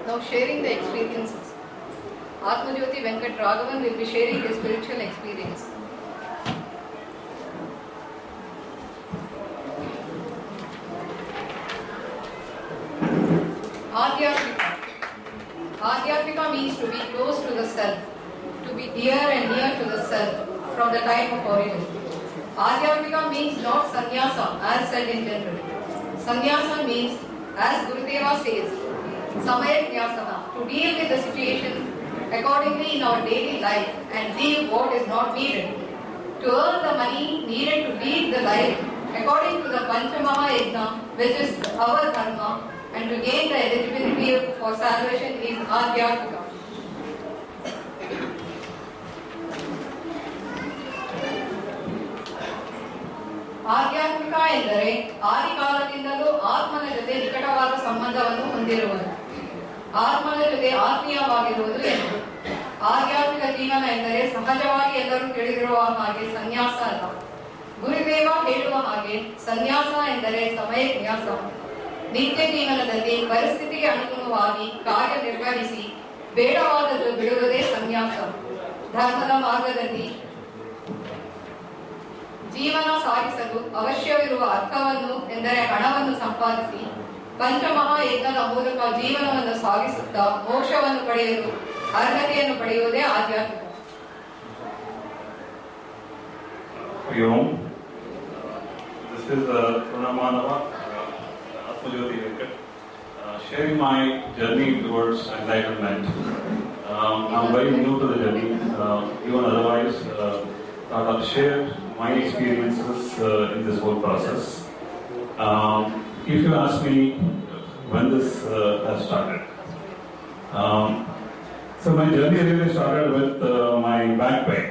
Now sharing the experiences. Atmajyoti Venkat Raghavan will be sharing his spiritual experience. Adhyatmika. Adhyatmika means to be close to the self, to be dear and near to the self from the time of origin. Adhyatmika means not sannyasa as said in general. Sannyasa means, as Gurudeva says, Samayat Vyasana, to deal with the situation accordingly in our daily life and leave what is not needed. To earn the money needed to lead the life according to the Panchamaha Yajna, which is our karma, and to gain the eligibility for salvation is Adhyatmika. ಆಧ್ಯಾತ್ಮಿಕ ಎಂದರೆ ಆದಿಕಾಲದಿಂದಲೂ ಆತ್ಮನ ಜೊತೆ ನಿಕಟವಾದ ಸಂಬಂಧವನ್ನು ಹೊಂದಿರುವುದು, ಆತ್ಮನ ಜೊತೆ ಆತ್ಮೀಯವಾಗಿರುವುದು ಎಂದು. ಆಧ್ಯಾತ್ಮಿಕ ಜೀವನ ಎಂದರೆ ಸಹಜವಾಗಿ ಎಲ್ಲರೂ ತಿಳಿದಿರುವ ಹಾಗೆ ಸನ್ಯಾಸ ಅಲ್ಲ. ಗುರುದೇವ ಹೇಳುವ ಹಾಗೆ ಸನ್ಯಾಸ ಎಂದರೆ ಸಮಯ ನ್ಯಾಸ. ನಿತ್ಯ ಜೀವನದಲ್ಲಿ ಪರಿಸ್ಥಿತಿಗೆ ಅನುಗುಣವಾಗಿ ಕಾರ್ಯನಿರ್ವಹಿಸಿ ಬೇಡವಾದದ್ದು ಬಿಡುವುದೇ ಸನ್ಯಾಸ. ಧರ್ಮದ ಮಾರ್ಗದಲ್ಲಿ ಜೀವನ ಸಾಗಿಸಲು ಅವಶ್ಯವಿರುವ ಅರ್ಥವನ್ನು ಎಂದರೆ ಹಣವನ್ನು ಸಂಪಾದಿಸಿ ಪಂಚಮಹಾ ಯಜ್ಞದ ಮೂಲಕ ಜೀವನವನ್ನು ಸಾಗಿಸುತ್ತಾ ಮೋಕ್ಷವನ್ನು ಪಡೆಯಲು ಅರ್ಹತೆಯನ್ನು ಪಡೆಯುವುದೇ ಆಧ್ಯಾತ್ಮಿಕ. This is Purnamanava Atmajyoti Venkat, sharing my journey towards enlightenment. I'm very new to the journey, even otherwise thought I'll share my experiences in this whole process. If you ask me when this has started, so my journey really started with my back pain.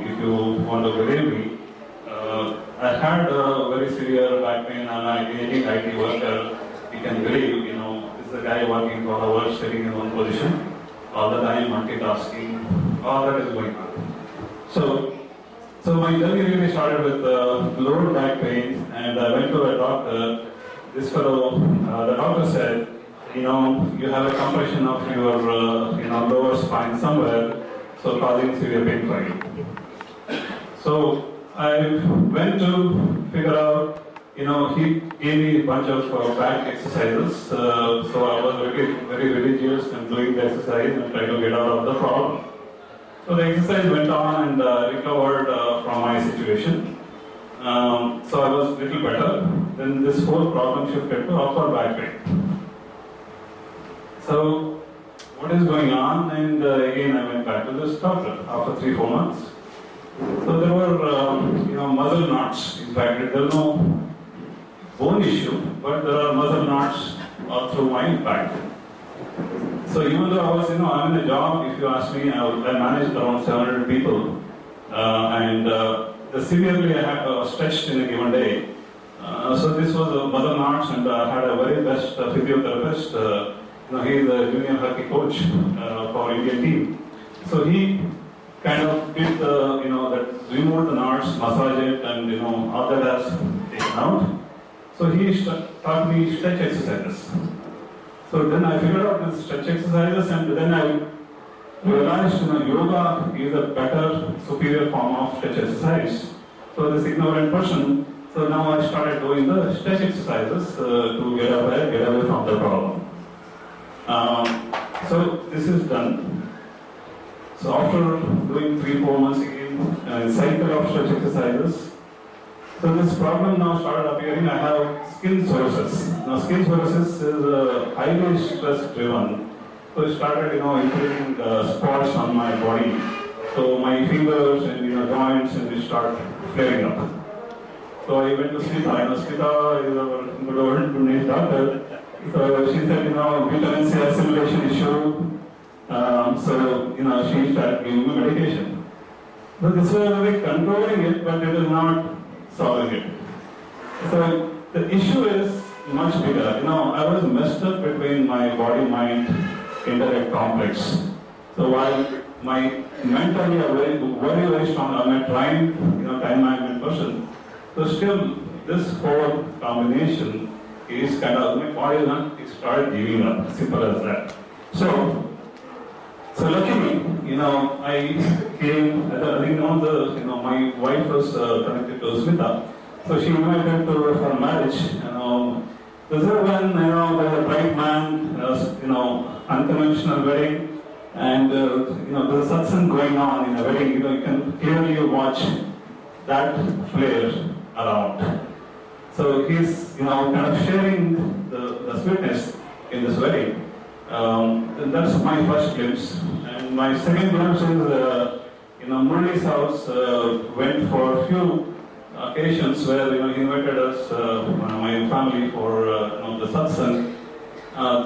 If you want to believe me, I had a very severe back pain, and any IT worker, you can believe, this is a guy working for hours, sitting in one position, all the time multitasking, all that is going on. So my journey really started with lower back pain, and I went to a doctor. This fellow, the doctor said, you have a compression of your lower spine somewhere, so causing severe pain for you. So I went to figure out, he gave me a bunch of back exercises. So I was very, very religious and doing the exercise and trying to get out of the problem. So So the exercise went on and recovered from my situation. So I was a little better. Then this whole problem shifted to upper back pain. So what is going on? And again I went back to this doctor after 3-4 months. So there were muscle knots. In fact, there was no bone issue, but there are muscle knots all through my back. So even though I was, I'm in a job, if you ask me, I managed around 700 people, and severely I was stretched in a given day. So this was a muscle knots, and I had a very best physiotherapist. He is a junior hockey coach for our Indian team. So he kind of did that, removed the knots, massage it, and all that has taken out. So he taught me stretch exercises. So then I figured out this stretch exercises, and then I realized yoga is a better, superior form of stretch exercise. So this ignorant person, so now I started doing the stretch exercises to get away from the problem. So this is done. So after doing 3-4 months again, cycle of stretch exercises, so this problem now started appearing. I have skin psoriasis. Now skin psoriasis is highly stress driven. So it started, increasing spots on my body. So my fingers and joints and they start flaring up. So I went to Smita. Smita is our good old Pune doctor. So she said, vitamin C assimilation issue. So she started giving me medication. But this was like controlling it, but it is not solving it. So the issue is much bigger. I was messed up between my body-mind intellect complex. So while my mentally are very strong, I'm a trained time management person. So still this whole combination is kind of, my body is not started giving up, simple as that. So luckily, I came, I think my wife was connected to Smita, so she invited to her marriage. This is when, there's a bright man, unconventional wedding, and, there's a satsang going on in a wedding, you can clearly watch that flare around. So he's, kind of sharing the sweetness in this wedding. And that's my first glimpse. And my second glimpse is, Murali's house went for a few occasions where he invited us, my family, for the satsang.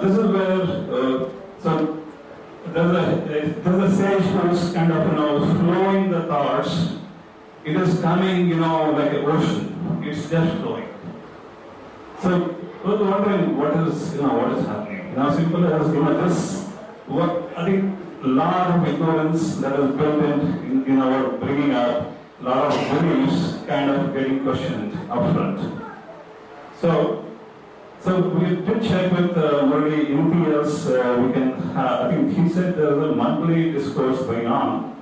This is where so there's a sage who's kind of flowing the thoughts. It is coming like an ocean. It's just flowing. So I was wondering what is happening. Simple as this. What I think a lot of ignorance that is built in our bringing up. A lot of beliefs kind of getting questioned upfront. So we did check with Murali, anything else we can have. I think he said there is a monthly discourse going on.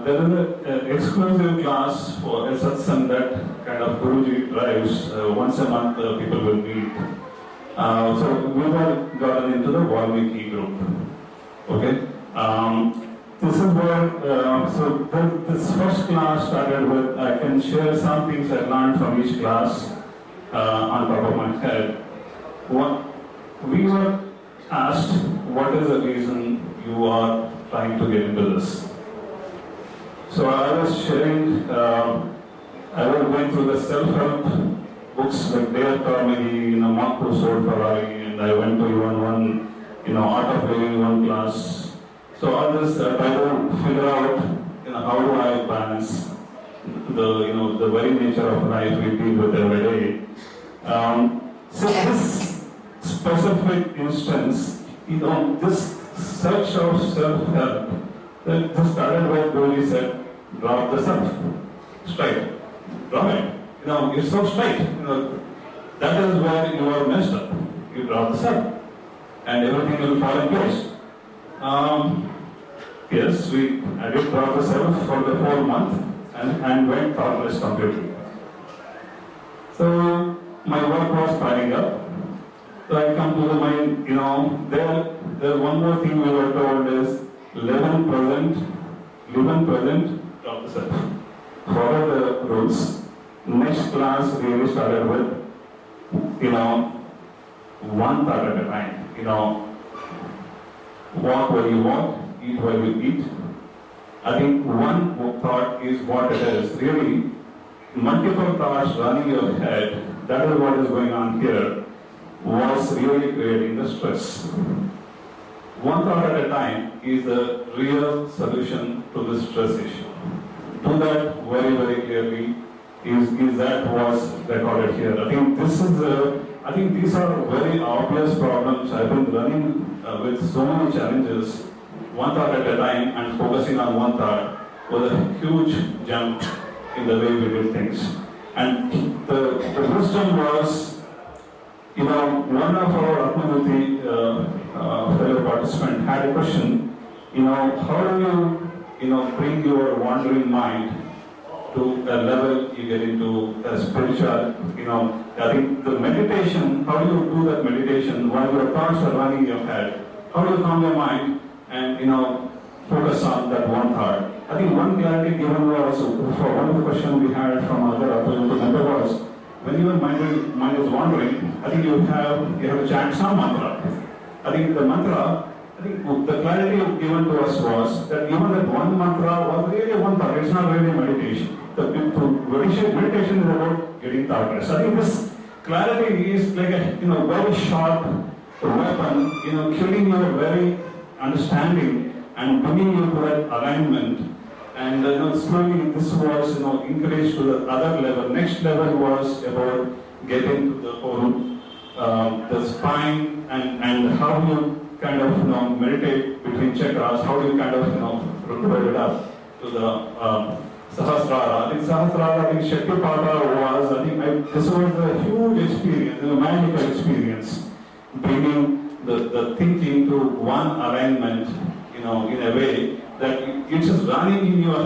There is an exclusive class for a satsang that kind of Guruji drives. Once a month people will meet. So we were gotten into the Valmiki group. Okay. This is where, this first class started with, I can share some things I learned from each class on top of my head. We were asked, what is the reason you are trying to get into this? So I was sharing, I was going through the self-help books like Dale Carnegie, Mark Sold Ferrari, and I went to even one, Art of Living one class. So all this try to figure out, how do I balance the very nature of life we deal with every day. So this specific instance, this search of self-help, this started where Guruji said, drop the self, straight, drop it. It's so straight. That is where you are messed up. You drop the self, and everything will fall in place. Yes, I did drop the self for the whole month and went thoughtless completely. So my work was piling up. So I come to the mind, there one more thing we were told is live in present live in present, drop the self. Follow the rules. Next class really started with, one thought at a time. Walk while you walk, eat while you eat. I think one thought is what it is. Really, multiple thoughts running your head, that is what is going on here, was really creating the stress. One thought at a time is the real solution to the stress issue. Do that very, very clearly. Is that was recorded here. I think these are very obvious problems. I've been running with so many challenges, one thought at a time, and focusing on one thought was a huge jump in the way we did things. And the wisdom was, one of our Atmajyoti fellow participant had a question, how do you, bring your wandering mind to a level you get into spiritual, I think the meditation, how do you do that meditation while your thoughts are running in your head? How do you calm your mind and, focus on that one thought? I think one clarity given was, for one of the questions we had from other Atmajyoti member was, when your mind is wandering, I think you have to chant some mantra. I think the mantra, the clarity given to us was that even that one mantra was really one thought, it's not really meditation. The meditation is about getting thoughtless. I think this clarity is like a very sharp weapon, killing your very understanding and bringing you to that alignment. And slowly this was encouraged to the other level. Next level was about getting to the whole the spine and how you kind of meditate between chakras. How do you kind of put it up to the Sahasrara. I think Sahasrara, Shaktipada was, this was a huge experience, a magical experience, bringing the thinking to one alignment, in a way that it's just running in your,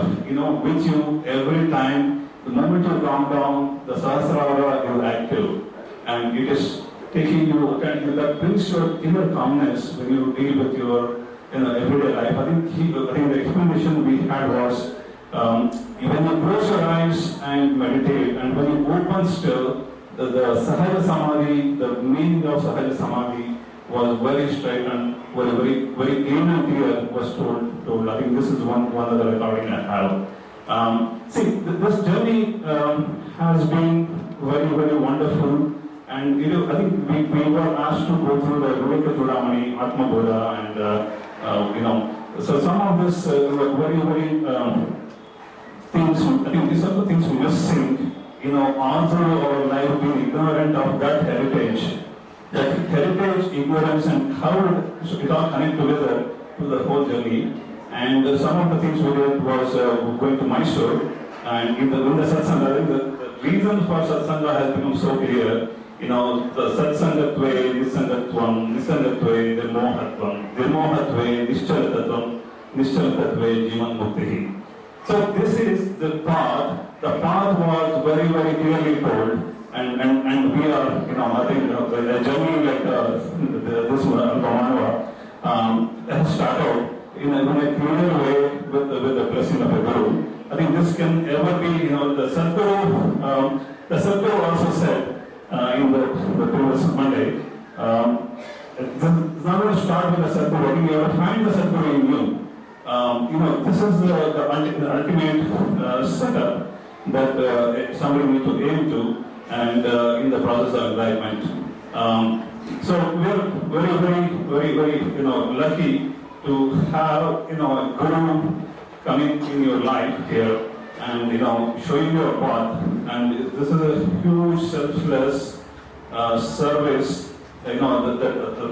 with you every time. The moment you calm down, the Sahasrara is active, and it is taking you, that brings your inner calmness when you deal with your everyday life. I think the explanation we had was, when you close your eyes and meditate, and when you open still, the Sahaja Samadhi, the meaning of Sahaja Samadhi was very straight and very, very clean and clear was told. I think this is one other recording I have. This journey has been very, very wonderful. And I think we were asked to go through the Viveka Chudamani, Atma Bodha, and so some of this very, very things. I think these are the things we missing. All through our life, being ignorant of that heritage, ignorance, and how it all connect together to the whole journey. And some of the things we did was going to Mysore, and in the satsanga, I think the reason for satsanga has become so clear. The satsangatve, nisangatve, nirmohatve, nischalatatvam, nischalatatve, jivan muktihi. So this is the path. The path was very, very clearly told, and we are, I think the journey like this Brahmanava has started in a clear way with the blessing of a Guru. I think this can ever be, the Sadguru also said in the previous Monday, it's not going to start with the Sadguru, you have to find the Sadguru in you. This is the ultimate setup that somebody needs to aim to, and in the process of enlightenment. So we are very, very, very, very, lucky to have, a Guru coming in your life here and, showing you a path. And this is a huge selfless service. The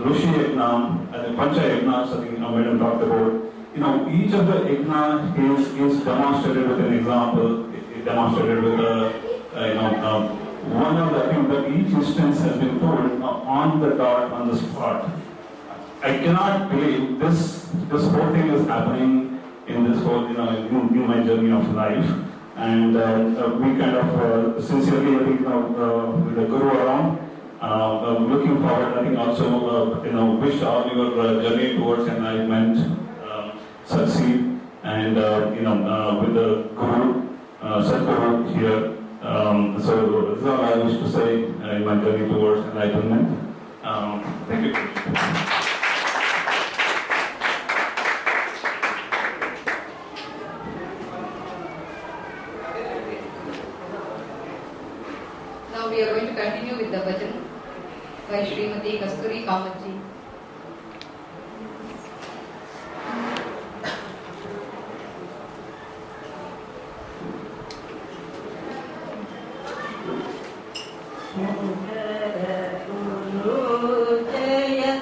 Rishi Yajna and the Pancha Yajnas, I think Madam talked about. Each of the yajna is demonstrated with an example. It demonstrated with one of the things that each instance has been told on the dot, on the spot. I cannot believe this whole thing is happening in this whole, in my journey of life. And we kind of sincerely, I think, with the Guru around, looking forward, I think also, wish all your journey towards enlightenment succeed. and with the Guru, Sadhguru here. So this is all I wish to say in my journey towards enlightenment. Thank you. Now we are going to continue with the bhajan by Srimati Kasturi Kamatji. Jaya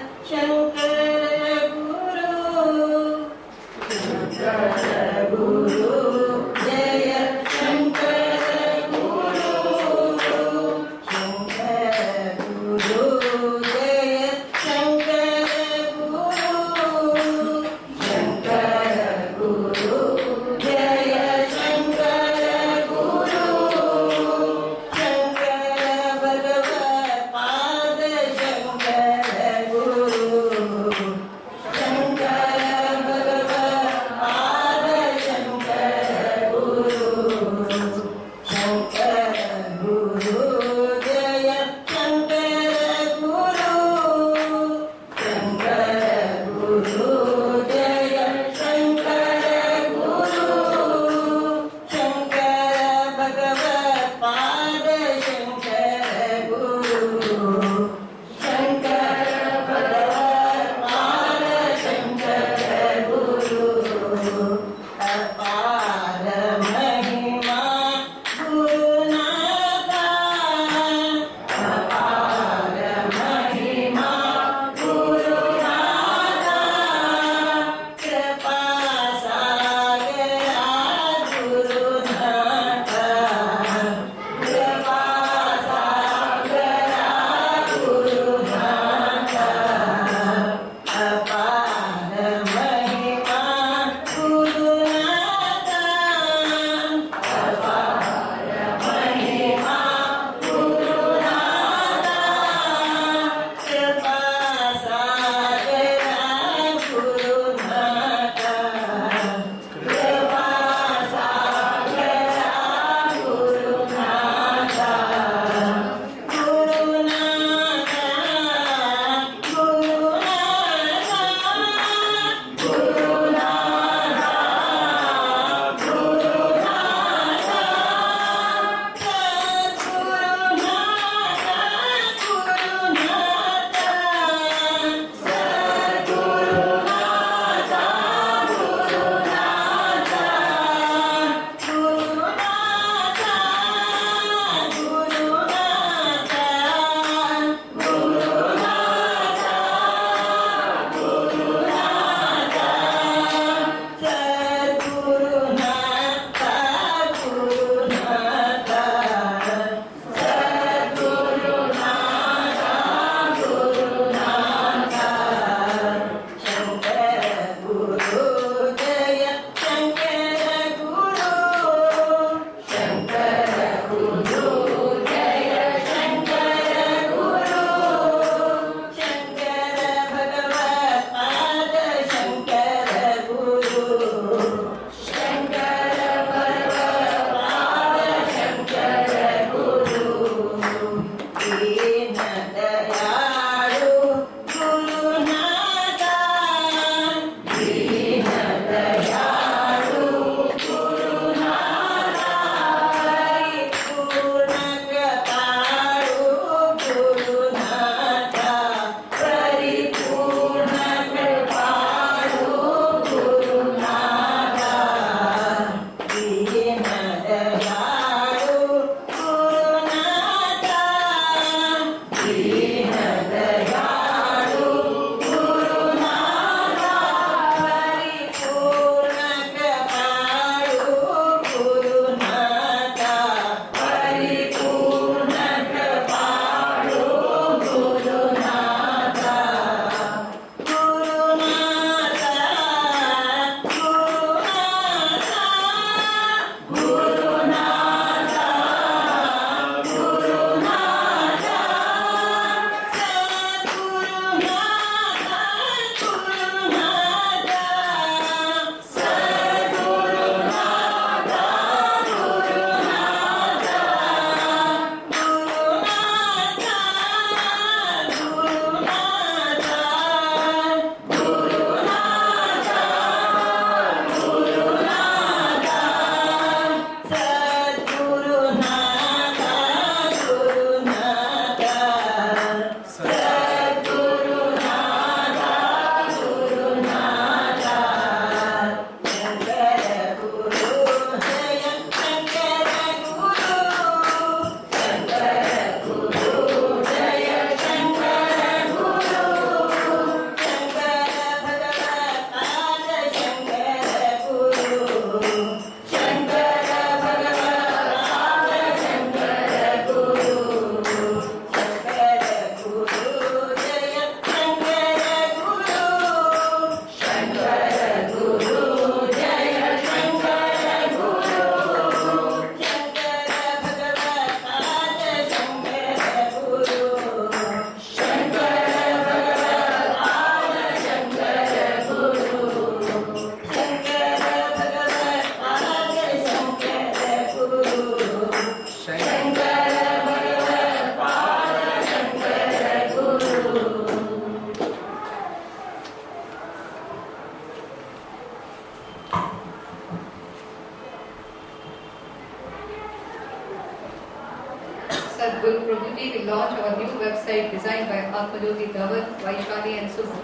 Sadhguru Prabhuji will launch our new website designed by Atmajyoti Dhawan, Vaishali and Subhu.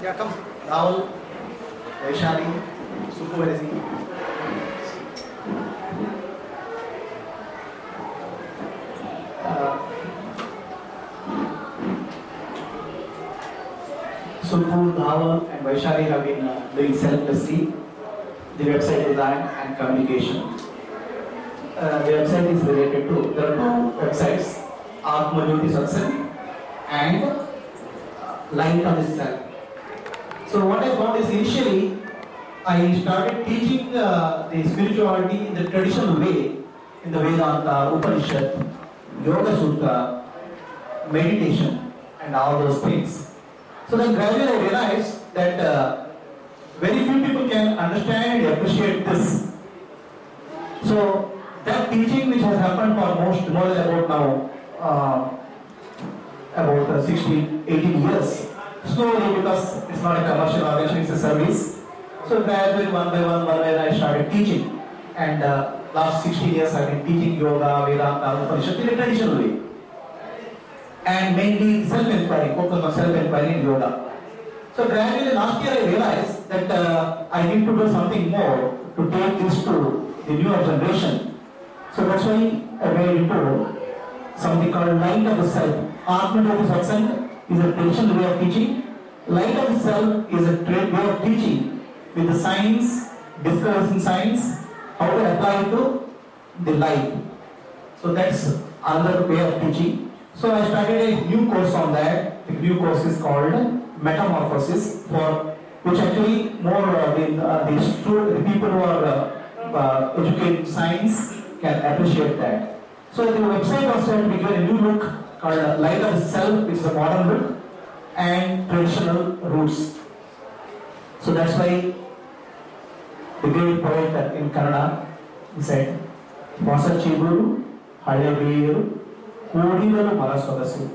Yeah, come. Rahul, Vaishali, Subhu, where is he? Subhu, Rahul and Vaishali have been doing selflessly the website design and communication. The website is related to, there are two websites, Atmajyoti Satsang and Light on the Self. So what I found is initially I started teaching the spirituality in the traditional way, in the Vedanta, Upanishad, Yoga Sutra, meditation and all those things. So then gradually I realized that very few people can understand and appreciate this. So that teaching which has happened for more than about now about 16, 18 years, slowly, because it's not a commercial organization, it's a service. So gradually one by one I started teaching, and last 16 years I've been teaching yoga, Vedanta, Upanishad in a traditional way. And mainly self-inquiry, focus on self-inquiry in yoga. So gradually last year I realized that I need to do something more to take this to the newer generation. So that's why I made into something called Light of the Self. Atmajyoti Satsang is a traditional way of teaching. Light of the Self is a way of teaching with the science, discovering science, how to apply it to the life. So that's another way of teaching. So I started a new course on that. The new course is called Metamorphosis, for which actually more the people who are educated in science can appreciate that. So the website was started to give a new look called Light of the Self, which is a modern look, and traditional roots. So that's why the great poet in Kannada said, Vasa Chiburu, Halebeeru, Kodivalu Maraswadasu.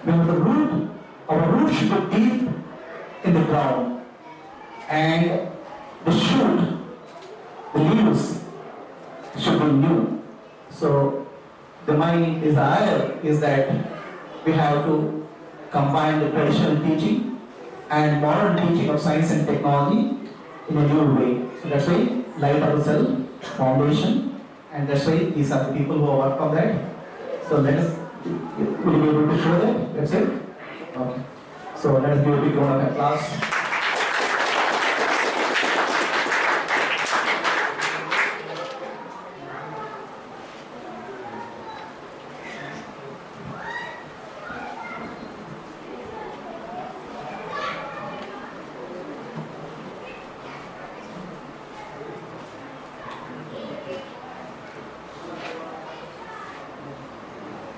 We have the root, our root should be deep in the ground, and the shoot, the leaves should be new. So my desire is that we have to combine the traditional teaching and modern teaching of science and technology in a new way. So that's why Light of the Self Foundation, and that's why these are the people who have worked on that. So let us, will you be able to show that website? Okay. So let us give a big round of applause.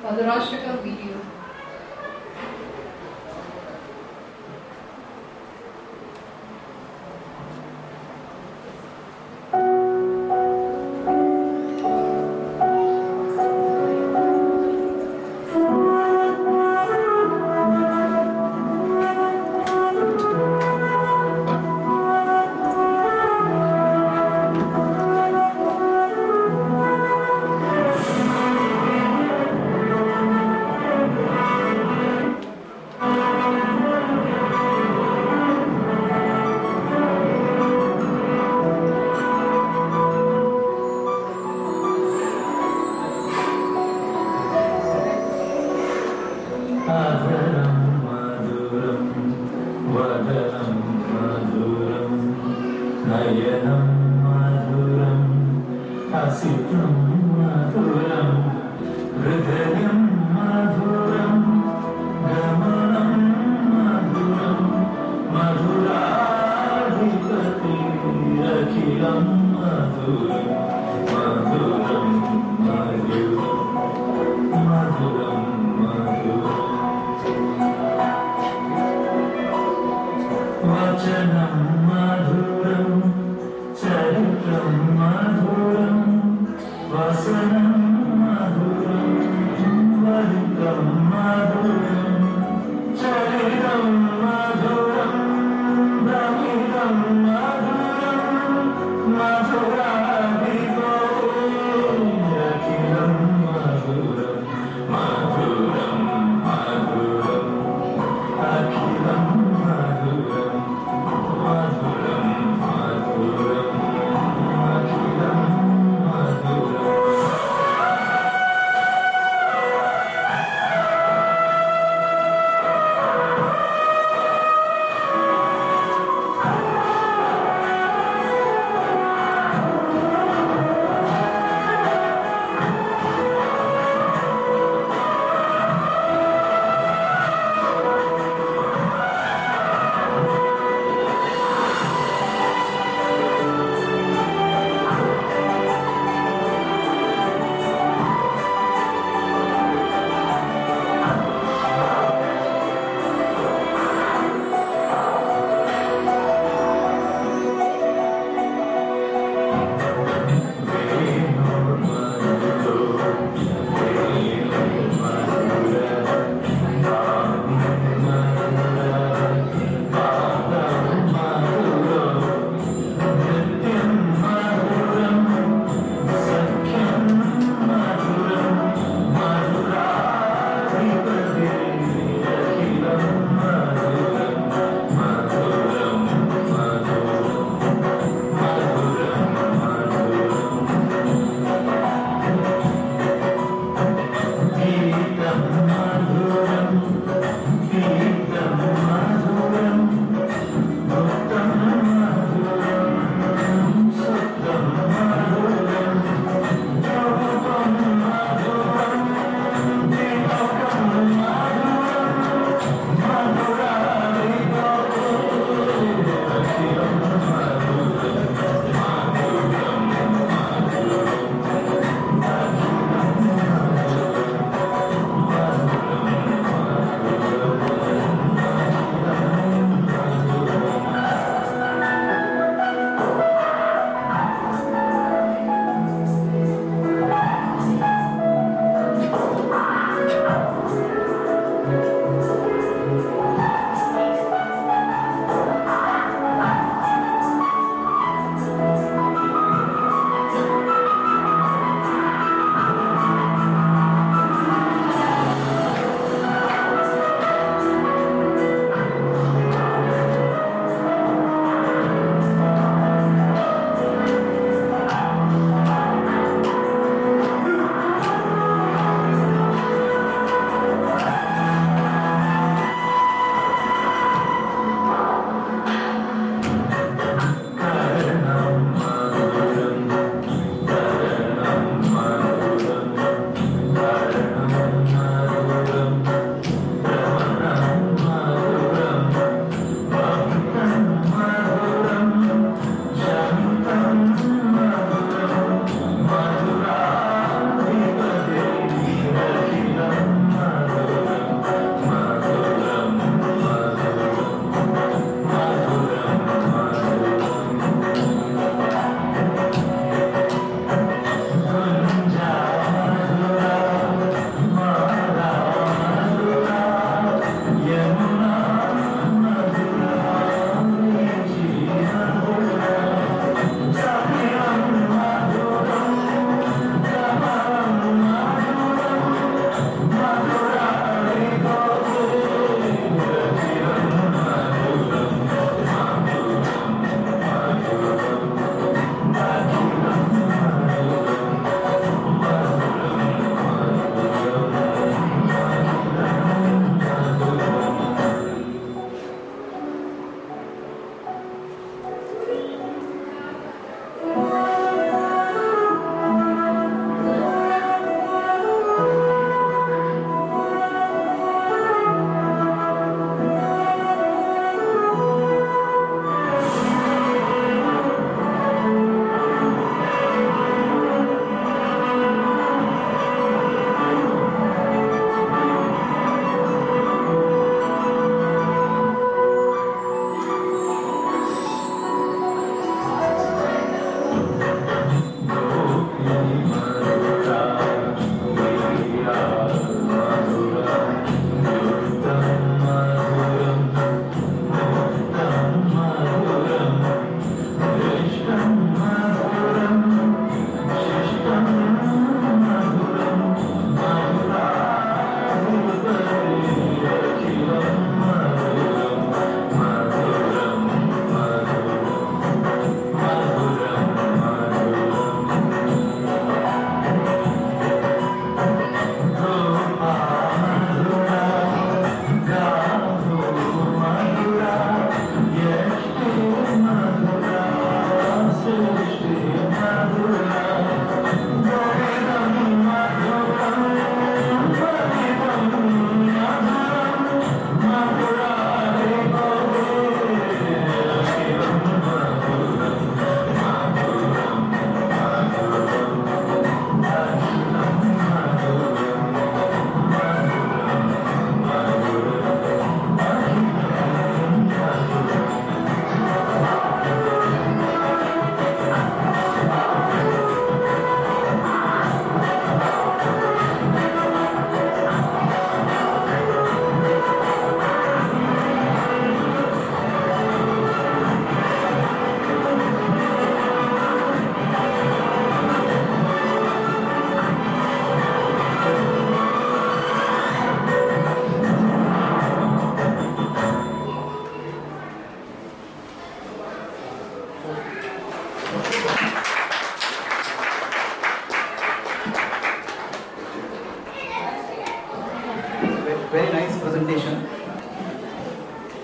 Madhurashtakam video.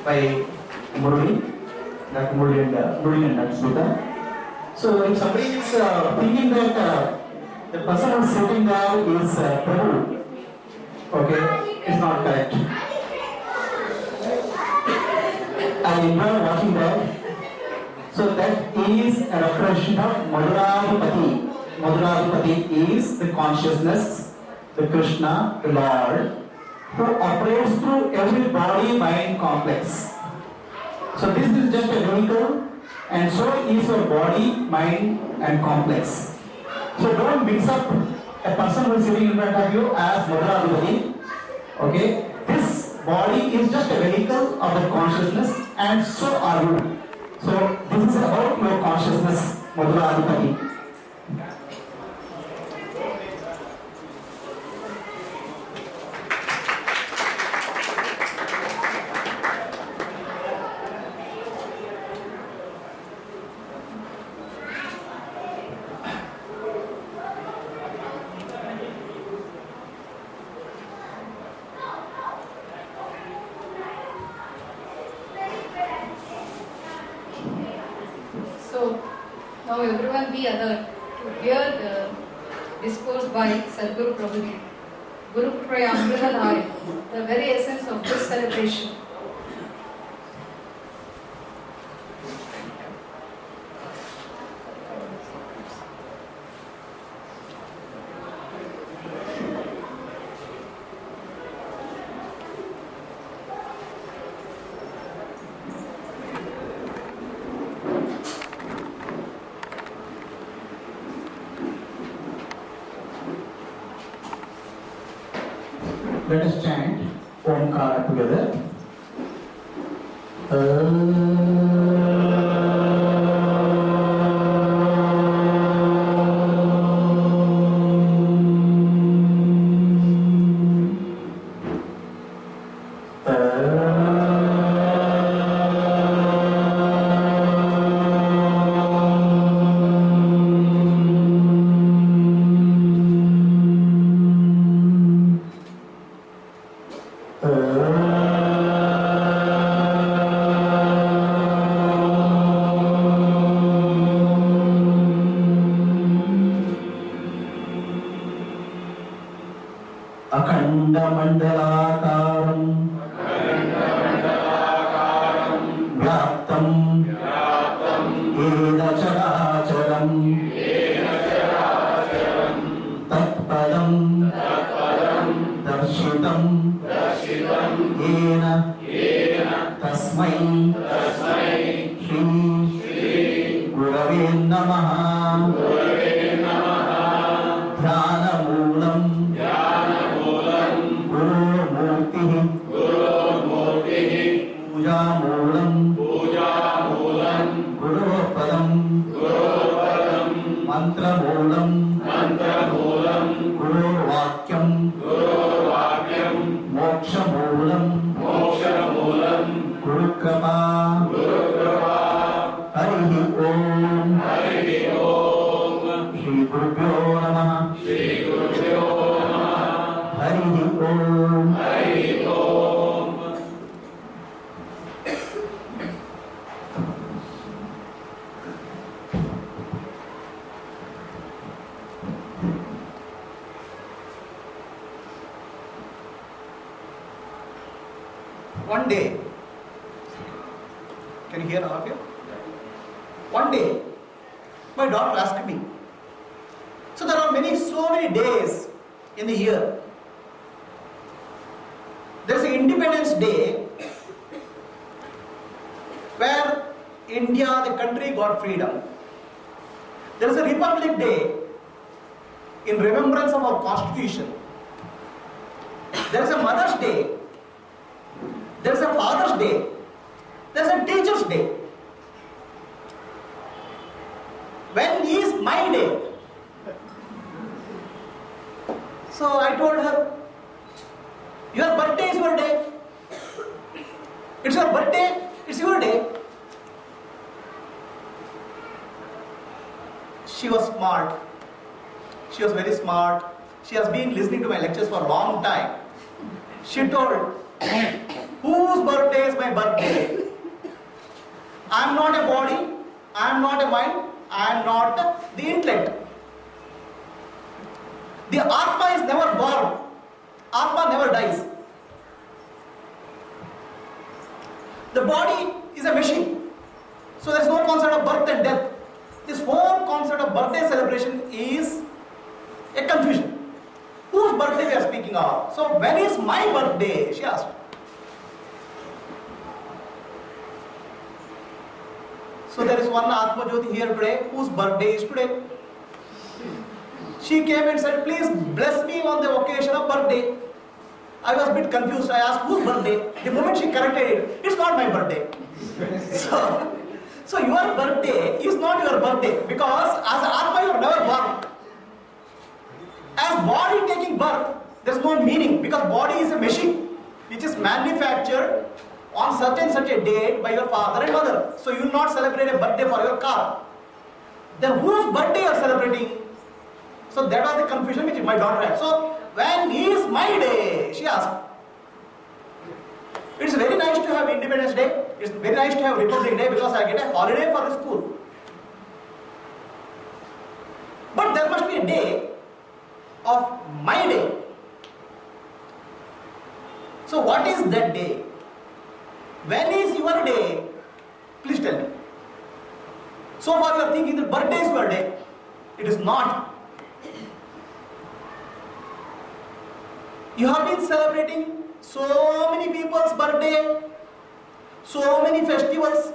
by Murali, Dr. Murali and Dr. Smita. So if somebody is thinking that the person who is sitting there is Prabhu, okay, it's not correct. I enjoy watching that. So that is a representation of Madhuradhipati. Madhuradhipati is the consciousness, the Krishna, the Lord, who operates through every body-mind complex. So this is just a vehicle, and so is your body, mind, and complex. So don't mix up a person who is sitting in front of you as Madhuradhipati. Okay, this body is just a vehicle of the consciousness, and so are you. So this is about your consciousness, Madhuradhipati. So, now everyone be alert to hear the discourse by Sadhguru Prabhuji, Guru Prayamrita, the very essence of this celebration. Let us chant Omkara together. Akhandamandalakaram Vyaptam Yena Characharam Tatpadam Darshitam Yena Tasmai Shri Gurave Namaha Dhyanamoolam Puja-moolam Guru-padam Mantra-moolam Guru-vakyam Moksha-moolam Guru-krapa Harihi Om Shri Gurubhyo Namaha Harihi Om One day, can you hear all of you? One day, my daughter asked me, so there are so many days in the year. There is an Independence Day where India, the country, got freedom. There is a Republic Day in remembrance of our Constitution. There is a Mother's Day. There is a Father's Day. There is a Teacher's Day. When is my day? So I told her, your birthday is your day. It's your birthday, it's your day. She was smart. She was very smart. She has been listening to my lectures for a long time. She told, whose birthday is my birthday? am not a mind, I am not the intellect. The Atma is never born. Atma never dies. The body is a machine. So there is no concept of birth and death. This whole concept of birthday celebration is a confusion. Whose birthday we are speaking of? So when is my birthday? She asked. So there is one Atma Jyoti here today. Whose birthday is today? She came and said, please bless me on the occasion of birthday. I was a bit confused. I asked, whose birthday? The moment she corrected it, it's not my birthday. So your birthday is not your birthday, because as an Atma you are never born. As body taking birth, there is no meaning, because body is a machine which is manufactured on such a date by your father and mother. So you will not celebrate a birthday for your car. Then whose birthday you are celebrating? So that was the confusion which my daughter had. So when is my day? She asked. It's very nice to have Independence Day. It's very nice to have Republic Day, because I get a holiday for the school. But there must be a day of my day. So what is that day? When is your day? Please tell me. So far you are thinking that birthday is your day. It is not. You have been celebrating so many people's birthday, so many festivals.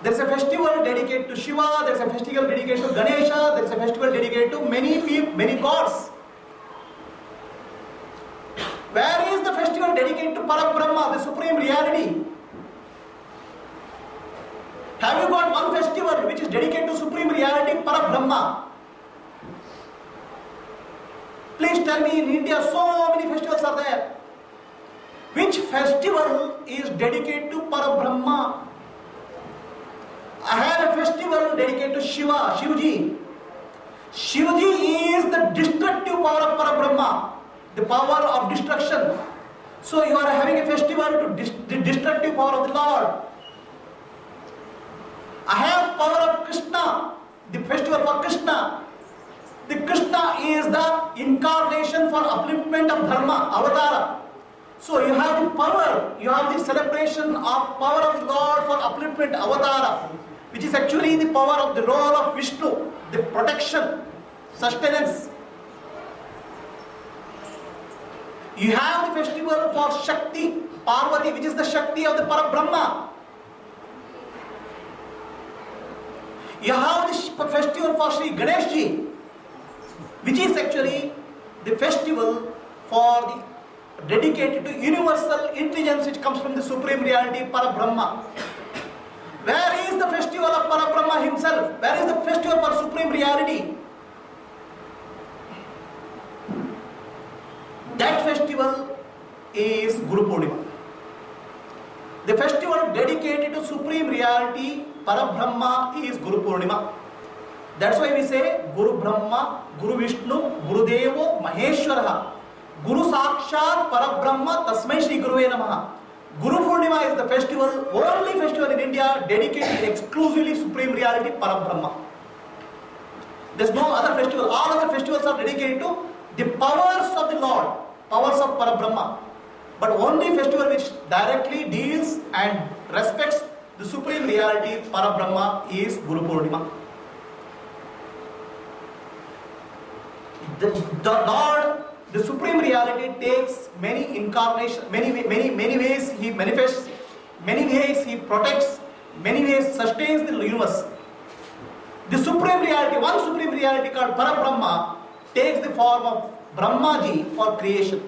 There is a festival dedicated to Shiva, there is a festival dedicated to Ganesha, there is a festival dedicated to many gods. Where is the festival dedicated to Parabrahma, the Supreme Reality? Have you got one festival which is dedicated to Supreme Reality, Parabrahma? Please tell me, in India so many festivals are there. Which festival is dedicated to Parabrahma? I have a festival dedicated to Shiva, Shivji. Shivji is the destructive power of Parabrahma, the power of destruction. So you are having a festival to the destructive power of the Lord. I have power of Krishna, the festival for Krishna. The Krishna is the incarnation for upliftment of Dharma, Avatara. So you have the power, you have the celebration of power of the Lord for upliftment, Avatara, which is actually the power of the role of Vishnu, the protection, sustenance. You have the festival for Shakti, Parvati, which is the Shakti of the Parabrahma. You have the festival for Sri Ganeshji, which is actually the festival for the dedicated to universal intelligence which comes from the Supreme Reality, Parabrahma. Where is the festival of Parabrahma himself? Where is the festival for Supreme Reality? That festival is Guru Purnima. The festival dedicated to Supreme Reality, Parabrahma, is Guru Purnima. That's why we say Guru Brahma, Guru Vishnu, Guru Devo, Maheshwara. Guru Sakshat Parabrahma Tasmai Shri Guruve Namaha. Guru Purnima is the festival, only festival in India dedicated exclusively Supreme Reality, Parabrahma. There's no other festival. All other festivals are dedicated to the powers of the Lord, powers of Parabrahma. But only festival which directly deals and respects the Supreme Reality, Parabrahma, is Guru Purnima. The Lord, the Supreme Reality, takes many incarnations, many ways He manifests, many ways He protects, many ways sustains the universe. The Supreme Reality, one Supreme Reality called Parabrahma, takes the form of Brahmaji for creation,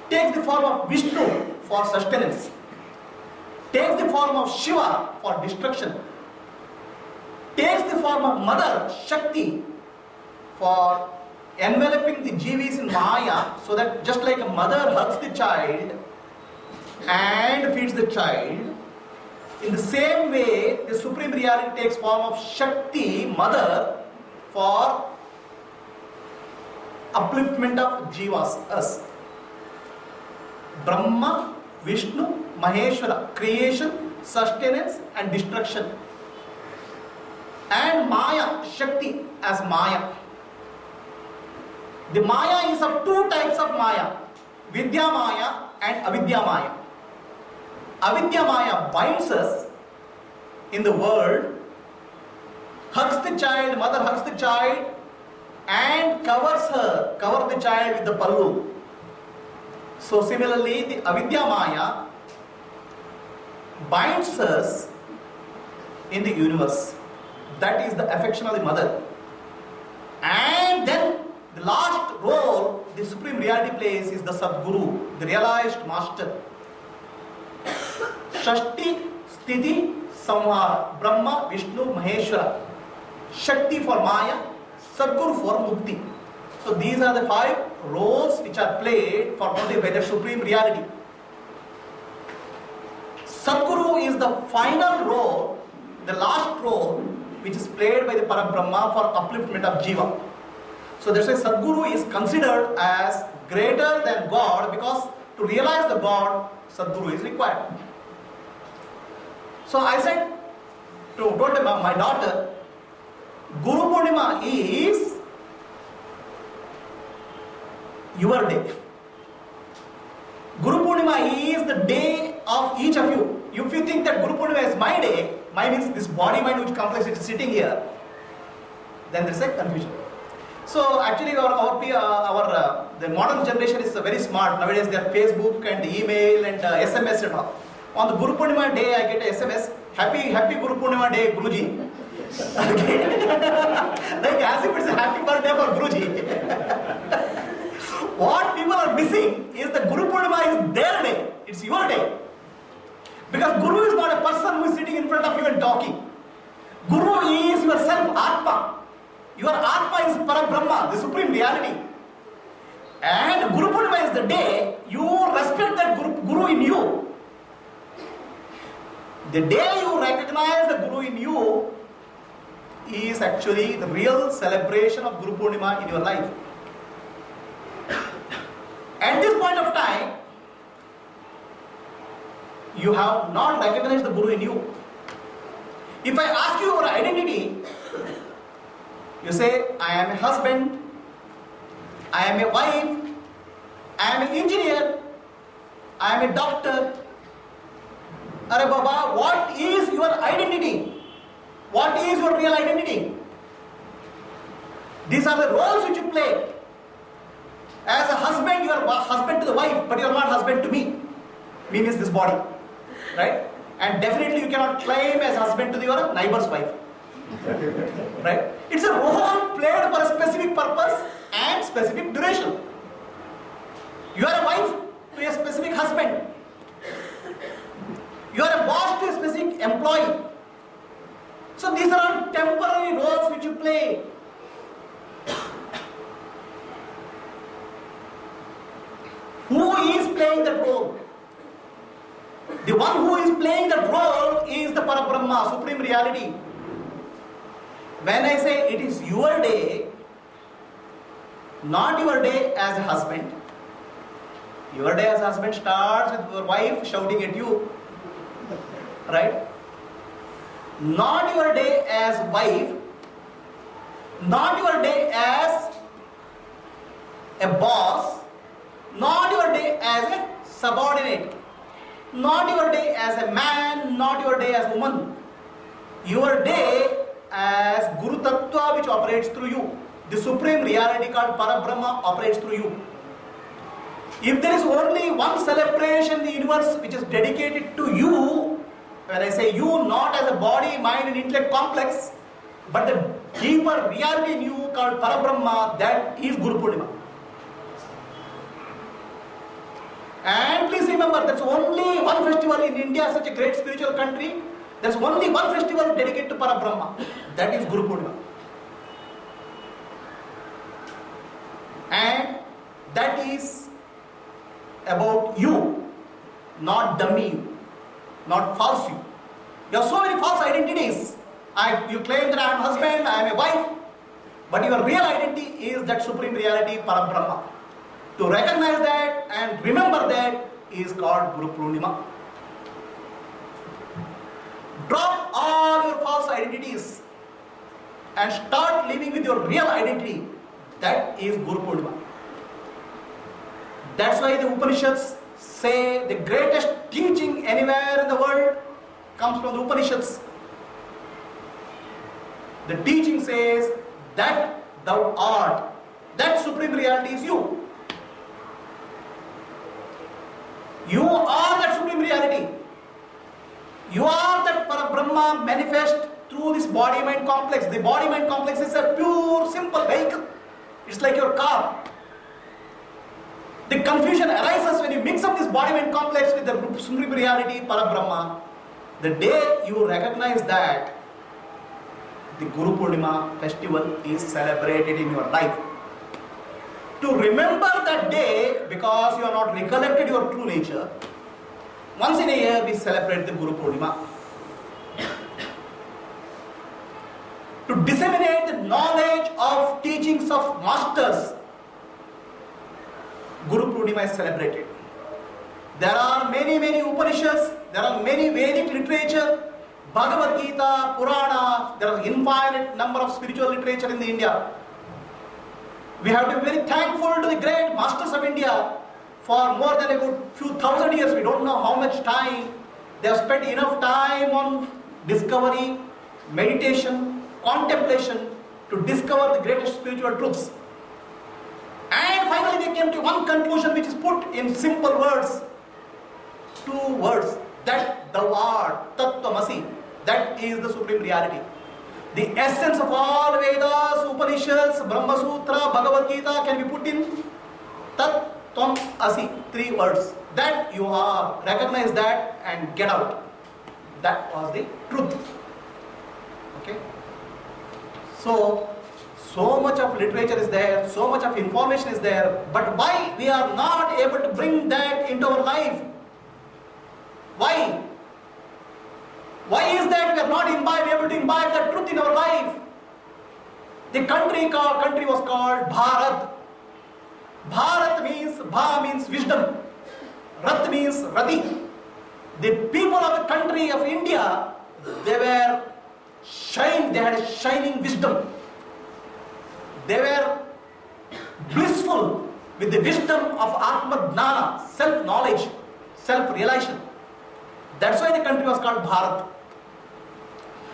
takes the form of Vishnu for sustenance, takes the form of Shiva for destruction, takes the form of Mother Shakti for enveloping the Jivis in Maya, so that just like a mother hugs the child and feeds the child, in the same way the Supreme Reality takes form of Shakti, Mother, for upliftment of Jivas, us. Brahma, Vishnu, Maheshwara, creation, sustenance and destruction. And Maya, Shakti as Maya. The Maya is of two types of Maya, Vidya Maya and Avidya Maya. Avidya Maya binds us in the world, hugs the child, mother hugs the child and covers the child with the pallu. So similarly, the Avidya Maya binds us in the universe. That is the affection of the mother. And then the last role the Supreme Reality plays is the Sadguru, the realized master. Shashti, Sthiti, Samhara, Brahma, Vishnu, Maheshwara. Shakti for Maya, Sadguru for Mukti. So these are the 5 roles which are played for by the Supreme Reality. Sadguru is the final role, the last role which is played by the Parabrahma for upliftment of Jiva. So that's why Sadguru is considered as greater than God, because to realize the God, Sadguru is required. So I said, told my daughter, Guru Purnima is your day. Guru Purnima is the day of each of you. If you think that Guru Purnima is my day, my means this body mind which complex is sitting here, then there is a confusion. So actually the modern generation is very smart. Nowadays they have Facebook and email and SMS and all. On the Guru Purnima day I get a SMS, happy Guru Purnima day Guruji. Okay. Like as if it's a happy birthday for Guruji. What people are missing is the Guru Purnima is their day, it's your day. Because Guru is not a person who is sitting in front of you and talking. Guru is yourself, Atma. Your Atma is Parabrahma, the Supreme Reality. And Guru Purnima is the day you respect that Guru in you. The day you recognize the Guru in you is actually the real celebration of Guru Purnima in your life. At this point of time, you have not recognized the Guru in you. If I ask you your identity, you say, I am a husband, I am a wife, I am an engineer, I am a doctor. Arre Baba, what is your identity? What is your real identity? These are the roles which you play. As a husband, you are husband to the wife, but you are not husband to me. Me means this body. Right? And definitely you cannot claim as husband to your neighbor's wife. Right? It's a role played for a specific purpose and specific duration. You are a wife to a specific husband. You are a boss to a specific employee. So these are all temporary roles which you play. Who is playing that role? The one who is playing that role is the Parabrahma, Supreme Reality. When I say it is your day, not your day as a husband. Your day as a husband starts with your wife shouting at you. Right? Not your day as wife. Not your day as a boss. Not your day as a subordinate. Not your day as a man, not your day as a woman. Your day as Guru Tattva which operates through you. The Supreme Reality called Parabrahma operates through you. If there is only one celebration in the universe which is dedicated to you, when I say you, not as a body, mind and intellect complex, but the deeper reality in you called Parabrahma, that is Guru Purnima. And please remember, there's only one festival in India, such a great spiritual country. There's only one festival dedicated to Parabrahma. That is Guru Purnima. And that is about you, not dummy you, not false you. You have so many false identities. You claim that I am a husband, I am a wife, but your real identity is that Supreme Reality, Parabrahma. To recognize that and remember that is called Guru Purnima. Drop all your false identities and start living with your real identity. That is Guru Purnima. That's why the Upanishads say the greatest teaching anywhere in the world comes from the Upanishads. The teaching says that thou art, that supreme reality is you. You are that supreme reality. You are that Parabrahma manifest through this body-mind complex. The body-mind complex is a pure, simple vehicle. It's like your car. The confusion arises when you mix up this body-mind complex with the supreme reality, Parabrahma. The day you recognize that, the Guru Purnima festival is celebrated in your life. To remember that day, because you are not recollected your true nature, once in a year we celebrate the Guru Purnima. To disseminate the knowledge of teachings of masters, Guru Purnima is celebrated. There are many Upanishads, there are many Vedic literature, Bhagavad Gita, Purana, there are infinite number of spiritual literature in India. We have to be very thankful to the great masters of India for more than a good few thousand years. We don't know how much time. They have spent enough time on discovery, meditation, contemplation to discover the greatest spiritual truths. And finally they came to one conclusion which is put in simple words. 2 words. That thou art, Tattvamasi. That is the supreme reality. The essence of all Vedas, Upanishads, Brahma Sutra, Bhagavad Gita can be put in Tat Tvam Asi. 3 words. That you are. Recognize that and get out. That was the truth. Okay. So much of literature is there, so much of information is there, but why we are not able to bring that into our life? Why? Why is that we are not able to imbibe that truth in our life? The country was called Bharat. Bharat means, Bha means wisdom. Rat means Rati. The people of the country of India, they had a shining wisdom. They were blissful with the wisdom of Atma Jnana, self-knowledge, self-realization. That's why the country was called Bharat.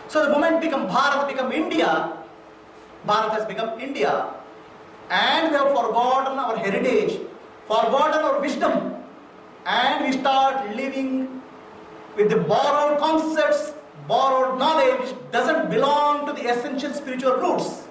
So the moment Bharat become India, Bharat has become India, and we have forgotten our heritage, forgotten our wisdom, and we start living with the borrowed concepts, borrowed knowledge which doesn't belong to the essential spiritual roots.